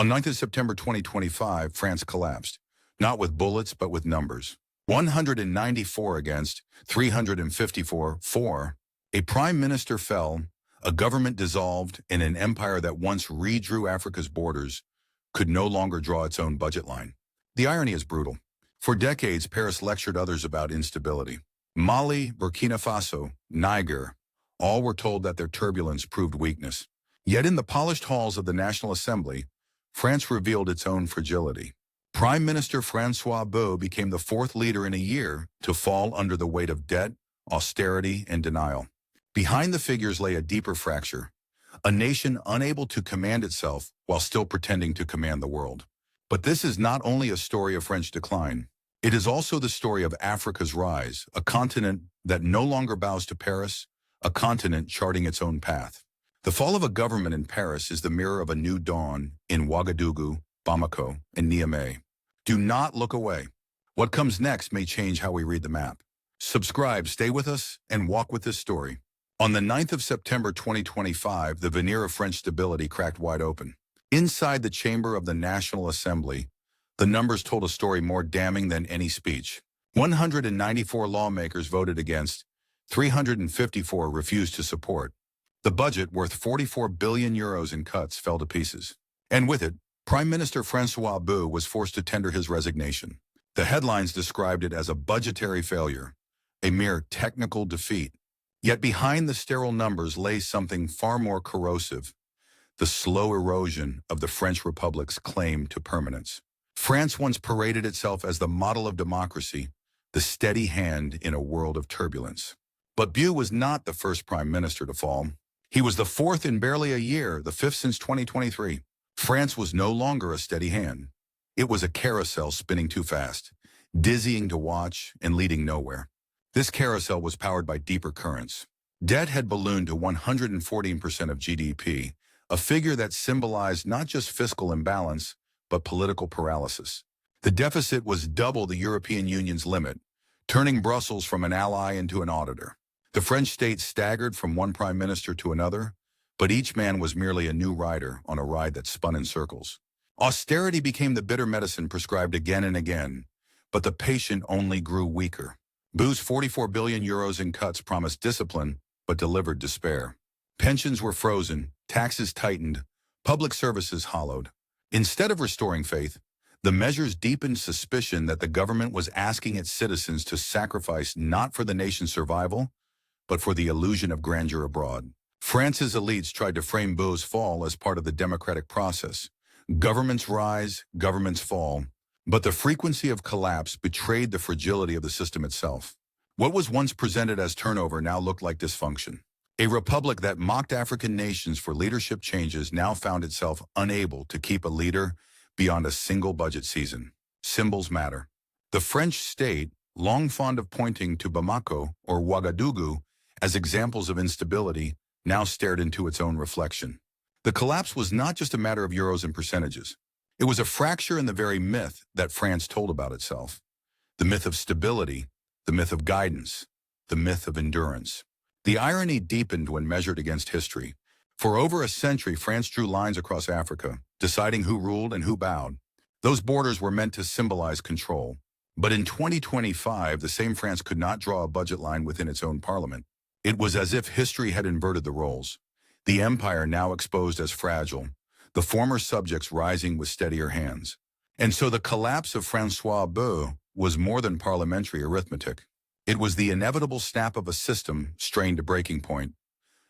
On 9th of September 2025, France collapsed, not with bullets but with numbers. 194 against 354 for. A prime minister fell, a government dissolved, and an empire that once redrew Africa's borders could no longer draw its own budget line. The irony is brutal. For decades, Paris lectured others about instability. Mali, Burkina Faso, Niger, all were told that their turbulence proved weakness. Yet in the polished halls of the National Assembly, France revealed its own fragility. Prime Minister François Bou became the fourth leader in a year to fall under the weight of debt, austerity, and denial. Behind the figures lay a deeper fracture, a nation unable to command itself while still pretending to command the world. But this is not only a story of French decline. It is also the story of Africa's rise, a continent that no longer bows to Paris, a continent charting its own path. The fall of a government in Paris is the mirror of a new dawn in Ouagadougou, Bamako, and Niamey. Do not look away. What comes next may change how we read the map. Subscribe, stay with us, and walk with this story. On the 9th of September 2025, the veneer of French stability cracked wide open. Inside the chamber of the National Assembly, the numbers told a story more damning than any speech. 194 lawmakers voted against, 354 refused to support. The budget, worth 44 billion euros in cuts, fell to pieces. And with it, Prime Minister François Bou was forced to tender his resignation. The headlines described it as a budgetary failure, a mere technical defeat. Yet behind the sterile numbers lay something far more corrosive, the slow erosion of the French Republic's claim to permanence. France once paraded itself as the model of democracy, the steady hand in a world of turbulence. But Bou was not the first prime minister to fall. He was the fourth in barely a year, the fifth since 2023. France was no longer a steady hand. It was a carousel spinning too fast, dizzying to watch and leading nowhere. This carousel was powered by deeper currents. Debt had ballooned to 114% of GDP, a figure that symbolized not just fiscal imbalance, but political paralysis. The deficit was double the European Union's limit, turning Brussels from an ally into an auditor. The French state staggered from one prime minister to another, but each man was merely a new rider on a ride that spun in circles. Austerity became the bitter medicine prescribed again and again, but the patient only grew weaker. Bou's 44 billion euros in cuts promised discipline, but delivered despair. Pensions were frozen, taxes tightened, public services hollowed. Instead of restoring faith, the measures deepened suspicion that the government was asking its citizens to sacrifice not for the nation's survival, but for the illusion of grandeur abroad. France's elites tried to frame Bou's fall as part of the democratic process. Governments rise, governments fall, but the frequency of collapse betrayed the fragility of the system itself. What was once presented as turnover now looked like dysfunction. A republic that mocked African nations for leadership changes now found itself unable to keep a leader beyond a single budget season. Symbols matter. The French state, long fond of pointing to Bamako or Ouagadougou as examples of instability, now stared into its own reflection. The collapse was not just a matter of euros and percentages. It was a fracture in the very myth that France told about itself. The myth of stability, the myth of guidance, the myth of endurance. The irony deepened when measured against history. For over a century, France drew lines across Africa, deciding who ruled and who bowed. Those borders were meant to symbolize control. But in 2025, the same France could not draw a budget line within its own parliament. It was as if history had inverted the roles. The empire now exposed as fragile, the former subjects rising with steadier hands. And so the collapse of François Bou was more than parliamentary arithmetic. It was the inevitable snap of a system strained to breaking point,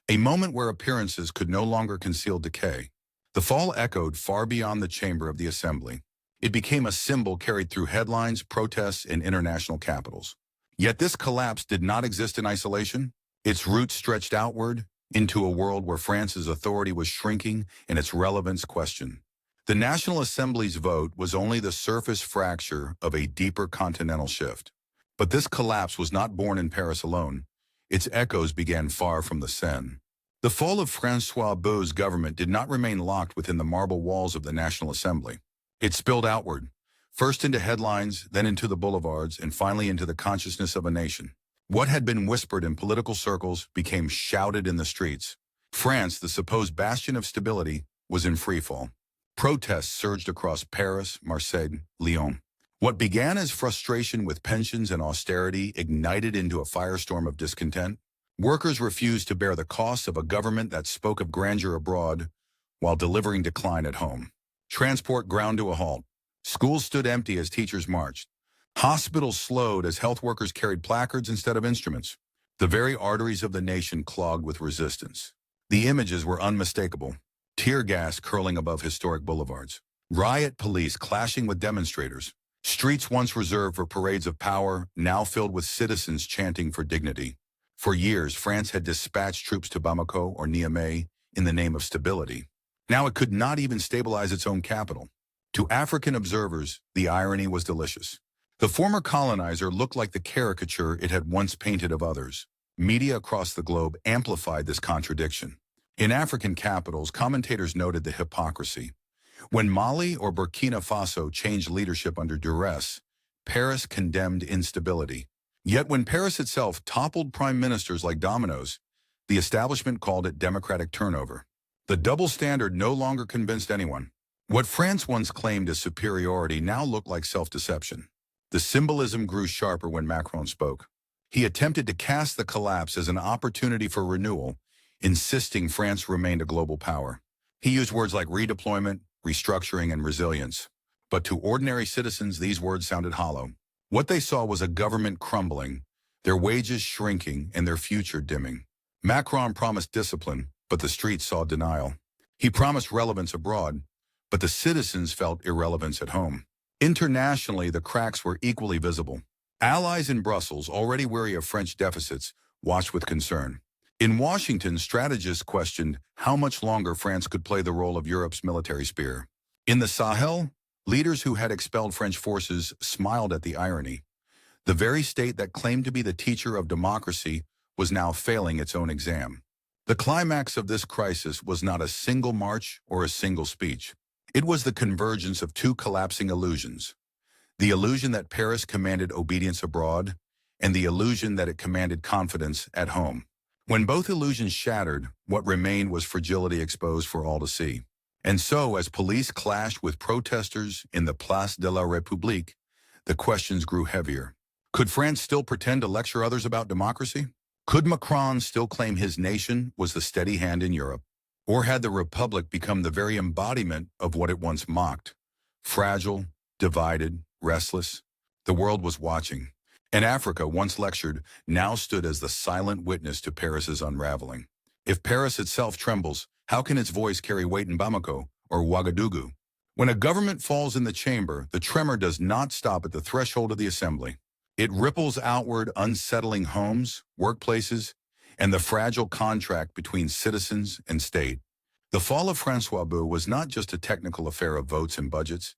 a moment where appearances could no longer conceal decay. The fall echoed far beyond the chamber of the assembly. It became a symbol carried through headlines, protests, and international capitals. Yet this collapse did not exist in isolation. Its roots stretched outward into a world where France's authority was shrinking and its relevance questioned. The National Assembly's vote was only the surface fracture of a deeper continental shift. But this collapse was not born in Paris alone. Its echoes began far from the Seine. The fall of François Bou's government did not remain locked within the marble walls of the National Assembly. It spilled outward, first into headlines, then into the boulevards, and finally into the consciousness of a nation. What had been whispered in political circles became shouted in the streets. France, the supposed bastion of stability, was in freefall. Protests surged across Paris, Marseille, Lyon. What began as frustration with pensions and austerity ignited into a firestorm of discontent. Workers refused to bear the costs of a government that spoke of grandeur abroad while delivering decline at home. Transport ground to a halt. Schools stood empty as teachers marched. Hospitals slowed as health workers carried placards instead of instruments. The very arteries of the nation clogged with resistance. The images were unmistakable. Tear gas curling above historic boulevards. Riot police clashing with demonstrators. Streets once reserved for parades of power, now filled with citizens chanting for dignity. For years, France had dispatched troops to Bamako or Niamey in the name of stability. Now it could not even stabilize its own capital. To African observers, the irony was delicious. The former colonizer looked like the caricature it had once painted of others. Media across the globe amplified this contradiction. In African capitals, commentators noted the hypocrisy. When Mali or Burkina Faso changed leadership under duress, Paris condemned instability. Yet when Paris itself toppled prime ministers like dominoes, the establishment called it democratic turnover. The double standard no longer convinced anyone. What France once claimed as superiority now looked like self-deception. The symbolism grew sharper when Macron spoke. He attempted to cast the collapse as an opportunity for renewal, insisting France remained a global power. He used words like redeployment, restructuring, and resilience. But to ordinary citizens, these words sounded hollow. What they saw was a government crumbling, their wages shrinking, and their future dimming. Macron promised discipline, but the streets saw denial. He promised relevance abroad, but the citizens felt irrelevance at home. Internationally, the cracks were equally visible. Allies in Brussels, already wary of French deficits, watched with concern. In Washington, strategists questioned how much longer France could play the role of Europe's military spear. In the Sahel, leaders who had expelled French forces smiled at the irony. The very state that claimed to be the teacher of democracy was now failing its own exam. The climax of this crisis was not a single march or a single speech. It was the convergence of two collapsing illusions. The illusion that Paris commanded obedience abroad, and the illusion that it commanded confidence at home. When both illusions shattered, what remained was fragility exposed for all to see. And so, as police clashed with protesters in the Place de la République, the questions grew heavier. Could France still pretend to lecture others about democracy? Could Macron still claim his nation was the steady hand in Europe? Or had the Republic become the very embodiment of what it once mocked? Fragile, divided, restless. The world was watching. And Africa, once lectured, now stood as the silent witness to Paris's unraveling. If Paris itself trembles, how can its voice carry weight in Bamako or Ouagadougou? When a government falls in the chamber, the tremor does not stop at the threshold of the assembly. It ripples outward, unsettling homes, workplaces, and the fragile contract between citizens and state. The fall of François Bou was not just a technical affair of votes and budgets.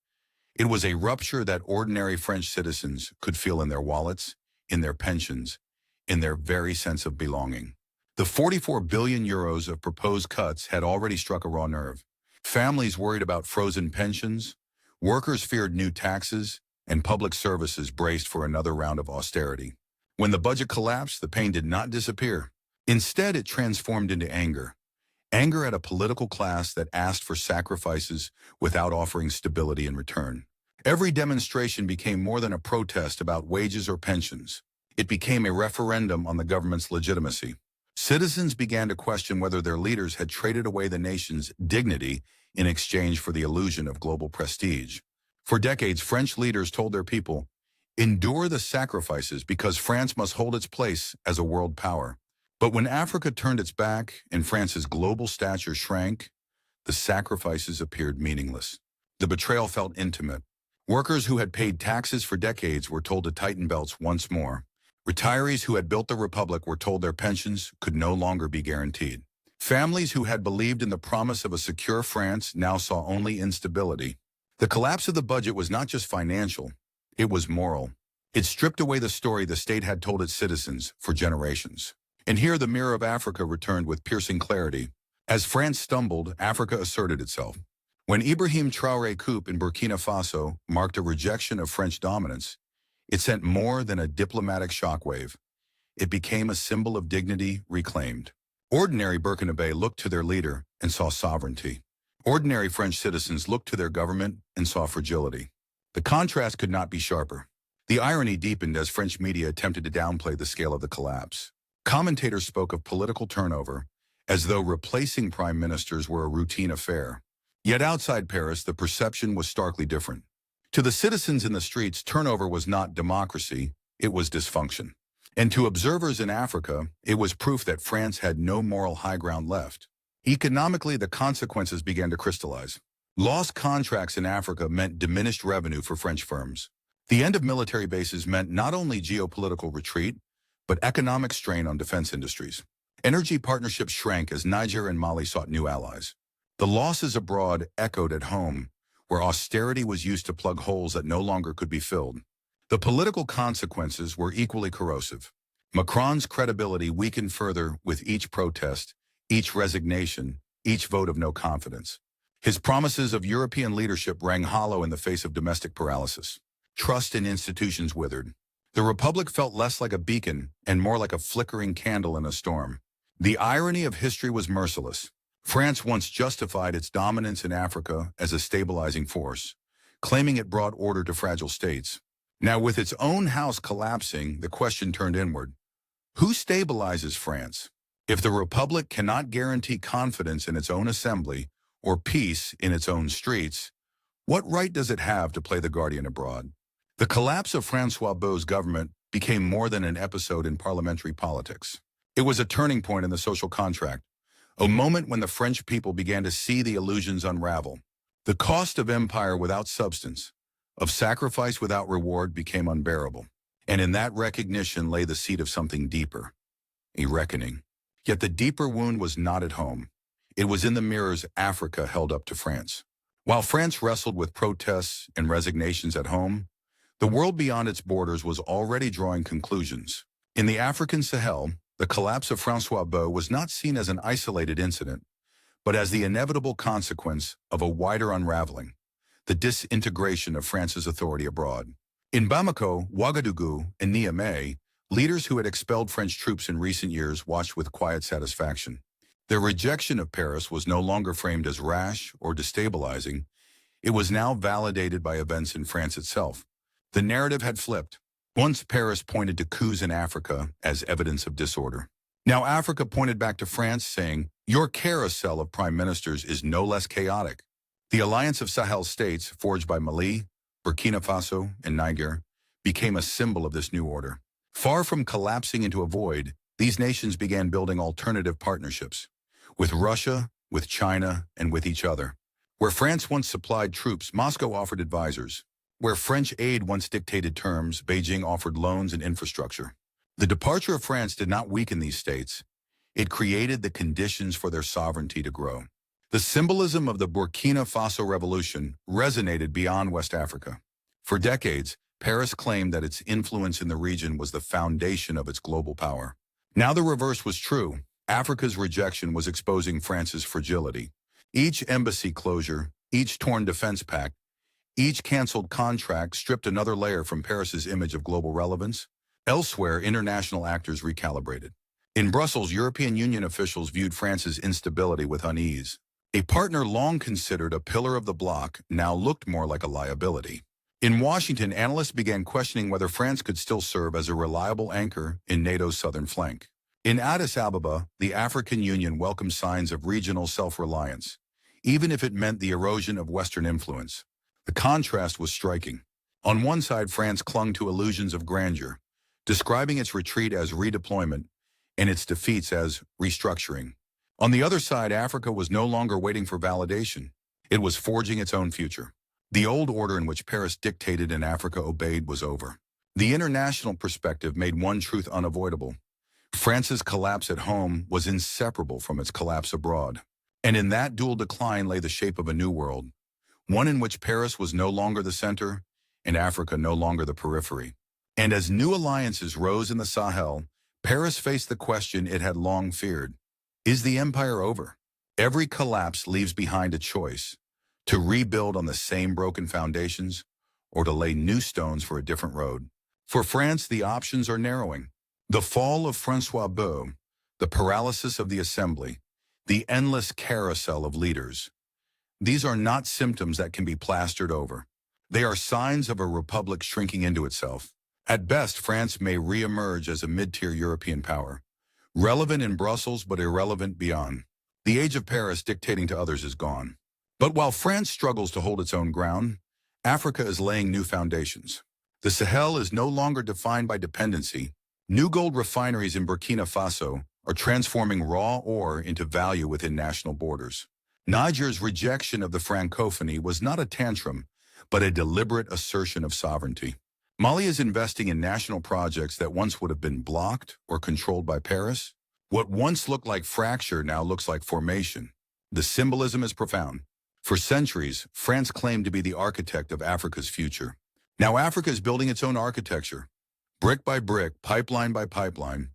It was a rupture that ordinary French citizens could feel in their wallets, in their pensions, in their very sense of belonging. The 44 billion euros of proposed cuts had already struck a raw nerve. Families worried about frozen pensions, workers feared new taxes, and public services braced for another round of austerity. When the budget collapsed, the pain did not disappear. Instead, it transformed into anger. Anger at a political class that asked for sacrifices without offering stability in return. Every demonstration became more than a protest about wages or pensions. It became a referendum on the government's legitimacy. Citizens began to question whether their leaders had traded away the nation's dignity in exchange for the illusion of global prestige. For decades, French leaders told their people, endure the sacrifices because France must hold its place as a world power. But when Africa turned its back and France's global stature shrank, the sacrifices appeared meaningless. The betrayal felt intimate. Workers who had paid taxes for decades were told to tighten belts once more. Retirees who had built the republic were told their pensions could no longer be guaranteed. Families who had believed in the promise of a secure France now saw only instability. The collapse of the budget was not just financial, it was moral. It stripped away the story the state had told its citizens for generations. And here the mirror of Africa returned with piercing clarity. As France stumbled, Africa asserted itself. When Ibrahim Traoré Coup in Burkina Faso marked a rejection of French dominance, it sent more than a diplomatic shockwave. It became a symbol of dignity reclaimed. Ordinary Burkinabe looked to their leader and saw sovereignty. Ordinary French citizens looked to their government and saw fragility. The contrast could not be sharper. The irony deepened as French media attempted to downplay the scale of the collapse. Commentators spoke of political turnover, as though replacing prime ministers were a routine affair. Yet outside Paris, the perception was starkly different. To the citizens in the streets, turnover was not democracy, it was dysfunction. And to observers in Africa, it was proof that France had no moral high ground left. Economically, the consequences began to crystallize. Lost contracts in Africa meant diminished revenue for French firms. The end of military bases meant not only geopolitical retreat, but economic strain on defense industries. Energy partnerships shrank as Niger and Mali sought new allies. The losses abroad echoed at home, where austerity was used to plug holes that no longer could be filled. The political consequences were equally corrosive. Macron's credibility weakened further with each protest, each resignation, each vote of no confidence. His promises of European leadership rang hollow in the face of domestic paralysis. Trust in institutions withered. The Republic felt less like a beacon and more like a flickering candle in a storm. The irony of history was merciless. France once justified its dominance in Africa as a stabilizing force, claiming it brought order to fragile states. Now, with its own house collapsing, the question turned inward. Who stabilizes France? If the Republic cannot guarantee confidence in its own assembly or peace in its own streets, what right does it have to play the guardian abroad? The collapse of François Bau's government became more than an episode in parliamentary politics. It was a turning point in the social contract, a moment when the French people began to see the illusions unravel. The cost of empire without substance, of sacrifice without reward, became unbearable. And in that recognition lay the seed of something deeper, a reckoning. Yet the deeper wound was not at home. It was in the mirrors Africa held up to France. While France wrestled with protests and resignations at home, the world beyond its borders was already drawing conclusions. In the African Sahel, the collapse of François Bau was not seen as an isolated incident, but as the inevitable consequence of a wider unraveling, the disintegration of France's authority abroad. In Bamako, Ouagadougou, and Niamey, leaders who had expelled French troops in recent years watched with quiet satisfaction. Their rejection of Paris was no longer framed as rash or destabilizing. It was now validated by events in France itself. The narrative had flipped. Once Paris pointed to coups in Africa as evidence of disorder. Now Africa pointed back to France, saying, "Your carousel of prime ministers is no less chaotic." The alliance of Sahel states, forged by Mali, Burkina Faso, and Niger, became a symbol of this new order. Far from collapsing into a void, these nations began building alternative partnerships, with Russia, with China, and with each other. Where France once supplied troops, Moscow offered advisors. Where French aid once dictated terms, Beijing offered loans and infrastructure. The departure of France did not weaken these states. It created the conditions for their sovereignty to grow. The symbolism of the Burkina Faso Revolution resonated beyond West Africa. For decades, Paris claimed that its influence in the region was the foundation of its global power. Now the reverse was true. Africa's rejection was exposing France's fragility. Each embassy closure, each torn defense pact, each canceled contract stripped another layer from Paris's image of global relevance. Elsewhere, international actors recalibrated. In Brussels, European Union officials viewed France's instability with unease. A partner long considered a pillar of the bloc now looked more like a liability. In Washington, analysts began questioning whether France could still serve as a reliable anchor in NATO's southern flank. In Addis Ababa, the African Union welcomed signs of regional self-reliance, even if it meant the erosion of Western influence. The contrast was striking. On one side, France clung to illusions of grandeur, describing its retreat as redeployment and its defeats as restructuring. On the other side, Africa was no longer waiting for validation. It was forging its own future. The old order in which Paris dictated and Africa obeyed was over. The international perspective made one truth unavoidable. France's collapse at home was inseparable from its collapse abroad. And in that dual decline lay the shape of a new world, one in which Paris was no longer the center and Africa no longer the periphery. And as new alliances rose in the Sahel, Paris faced the question it had long feared. Is the empire over? Every collapse leaves behind a choice: to rebuild on the same broken foundations or to lay new stones for a different road. For France, the options are narrowing. The fall of François Bau, the paralysis of the assembly, the endless carousel of leaders. These are not symptoms that can be plastered over. They are signs of a republic shrinking into itself. At best, France may re-emerge as a mid-tier European power, relevant in Brussels but irrelevant beyond. The age of Paris dictating to others is gone. But while France struggles to hold its own ground, Africa is laying new foundations. The Sahel is no longer defined by dependency. New gold refineries in Burkina Faso are transforming raw ore into value within national borders. Niger's rejection of the Francophonie was not a tantrum, but a deliberate assertion of sovereignty. Mali is investing in national projects that once would have been blocked or controlled by Paris. What once looked like fracture now looks like formation. The symbolism is profound. For centuries, France claimed to be the architect of Africa's future. Now Africa is building its own architecture, brick by brick, pipeline by pipeline,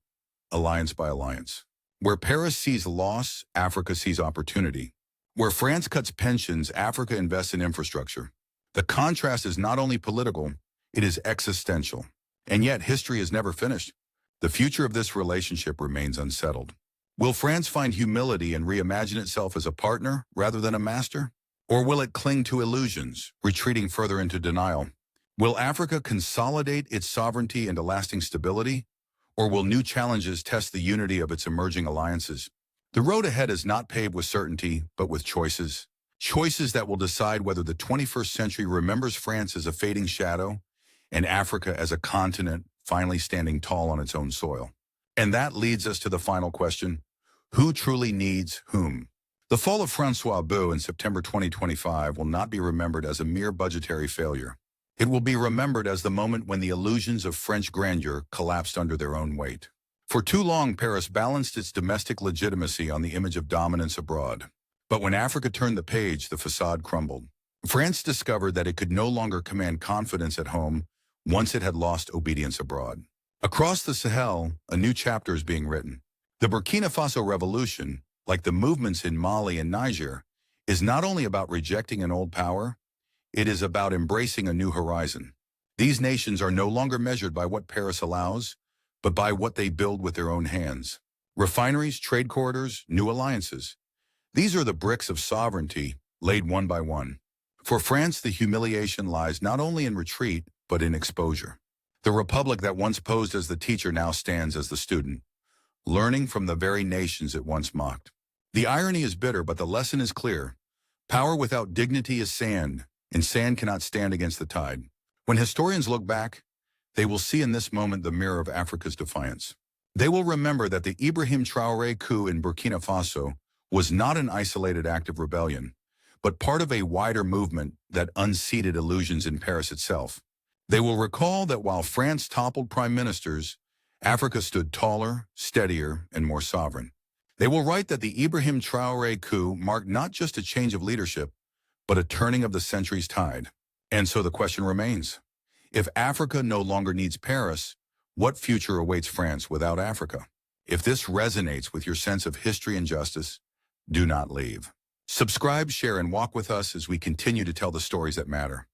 alliance by alliance. Where Paris sees loss, Africa sees opportunity. Where France cuts pensions, Africa invests in infrastructure. The contrast is not only political, it is existential. And yet history is never finished. The future of this relationship remains unsettled. Will France find humility and reimagine itself as a partner rather than a master? Or will it cling to illusions, retreating further into denial? Will Africa consolidate its sovereignty into lasting stability? Or will new challenges test the unity of its emerging alliances? The road ahead is not paved with certainty, but with choices. Choices that will decide whether the 21st century remembers France as a fading shadow and Africa as a continent finally standing tall on its own soil. And that leads us to the final question: who truly needs whom? The fall of François Bou in September 2025 will not be remembered as a mere budgetary failure. It will be remembered as the moment when the illusions of French grandeur collapsed under their own weight. For too long, Paris balanced its domestic legitimacy on the image of dominance abroad. But when Africa turned the page, the facade crumbled. France discovered that it could no longer command confidence at home once it had lost obedience abroad. Across the Sahel, a new chapter is being written. The Burkina Faso Revolution, like the movements in Mali and Niger, is not only about rejecting an old power, it is about embracing a new horizon. These nations are no longer measured by what Paris allows, but by what they build with their own hands. Refineries, trade corridors, new alliances. These are the bricks of sovereignty laid one by one. For France, the humiliation lies not only in retreat, but in exposure. The republic that once posed as the teacher now stands as the student, learning from the very nations it once mocked. The irony is bitter, but the lesson is clear. Power without dignity is sand, and sand cannot stand against the tide. When historians look back, they will see in this moment the mirror of Africa's defiance. They will remember that the Ibrahim Traoré coup in Burkina Faso was not an isolated act of rebellion, but part of a wider movement that unseated illusions in Paris itself. They will recall that while France toppled prime ministers, Africa stood taller, steadier, and more sovereign. They will write that the Ibrahim Traoré coup marked not just a change of leadership, but a turning of the century's tide. And so the question remains: if Africa no longer needs Paris, what future awaits France without Africa? If this resonates with your sense of history and justice, do not leave. Subscribe, share, and walk with us as we continue to tell the stories that matter.